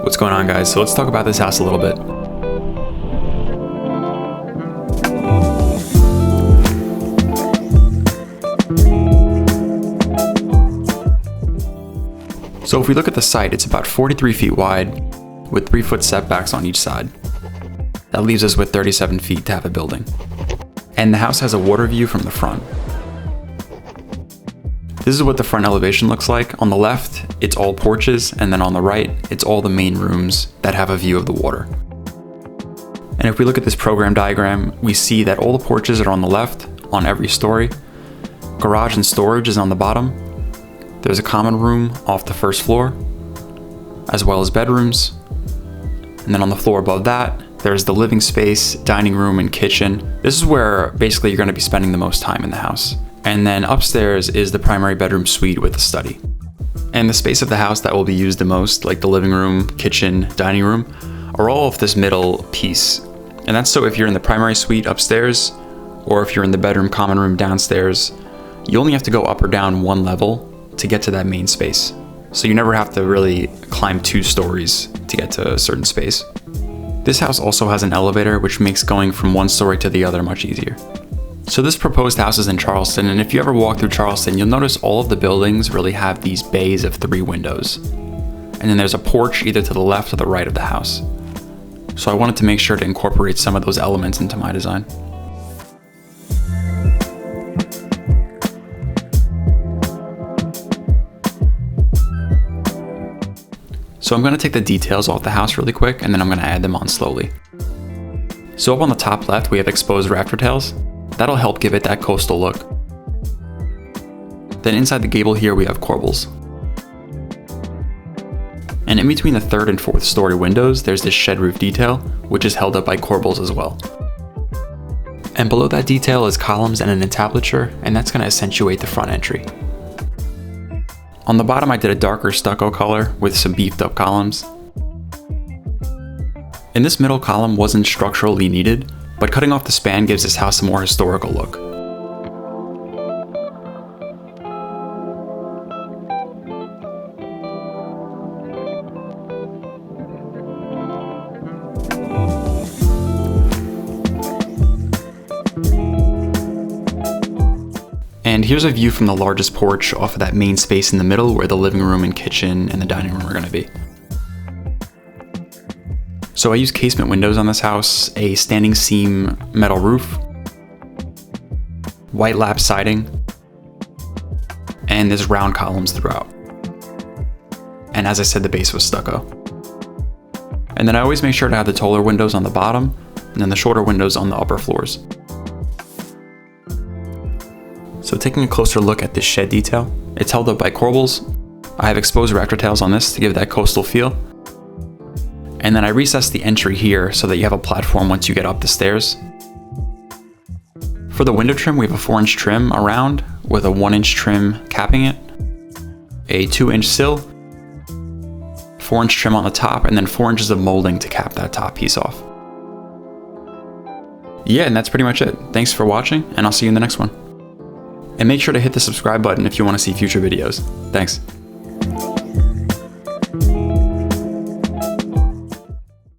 What's going on, guys? So let's talk about this house a little bit. So if we look at the site, it's about 43 feet wide with 3-foot setbacks on each side. That leaves us with 37 feet to have a building. And the house has a water view from the front. This is what the front elevation looks like. On the left, it's all porches, and then on the right, it's all the main rooms that have a view of the water. And if we look at this program diagram, we see that all the porches are on the left, on every story. Garage and storage is on the bottom. There's a common room off the first floor, as well as bedrooms. And then on the floor above that, there's the living space, dining room, and kitchen. This is where basically you're going to be spending the most time in the house. And then upstairs is the primary bedroom suite with a study. And the space of the house that will be used the most, like the living room, kitchen, dining room, are all of this middle piece. And that's so if you're in the primary suite upstairs, or if you're in the bedroom common room downstairs, you only have to go up or down one level to get to that main space. So you never have to really climb 2 stories to get to a certain space. This house also has an elevator, which makes going from one story to the other much easier. So this proposed house is in Charleston, and if you ever walk through Charleston, you'll notice all of the buildings really have these bays of 3 windows. And then there's a porch either to the left or the right of the house. So I wanted to make sure to incorporate some of those elements into my design. So I'm going to take the details off the house really quick, and then I'm going to add them on slowly. So up on the top left, we have exposed rafter tails. That'll help give it that coastal look. Then inside the gable here, we have corbels. And in between the 3rd and 4th story windows, there's this shed roof detail, which is held up by corbels as well. And below that detail is columns and an entablature, and that's going to accentuate the front entry. On the bottom, I did a darker stucco color with some beefed up columns. And this middle column wasn't structurally needed, but cutting off the span gives this house a more historical look. And here's a view from the largest porch off of that main space in the middle where the living room and kitchen and the dining room are going to be. So I used casement windows on this house, a standing seam metal roof, white lap siding, and there's round columns throughout. And as I said, the base was stucco. And then I always make sure to have the taller windows on the bottom and then the shorter windows on the upper floors. So taking a closer look at this shed detail, it's held up by corbels. I have exposed rafter tails on this to give that coastal feel. And then I recessed the entry here so that you have a platform once you get up the stairs. For the window trim, we have a 4-inch trim around with a 1-inch trim capping it, a 2-inch sill, 4-inch trim on the top, and then 4 inches of molding to cap that top piece off. Yeah, and that's pretty much it. Thanks for watching, and I'll see you in the next one. And make sure to hit the subscribe button if you want to see future videos. Thanks.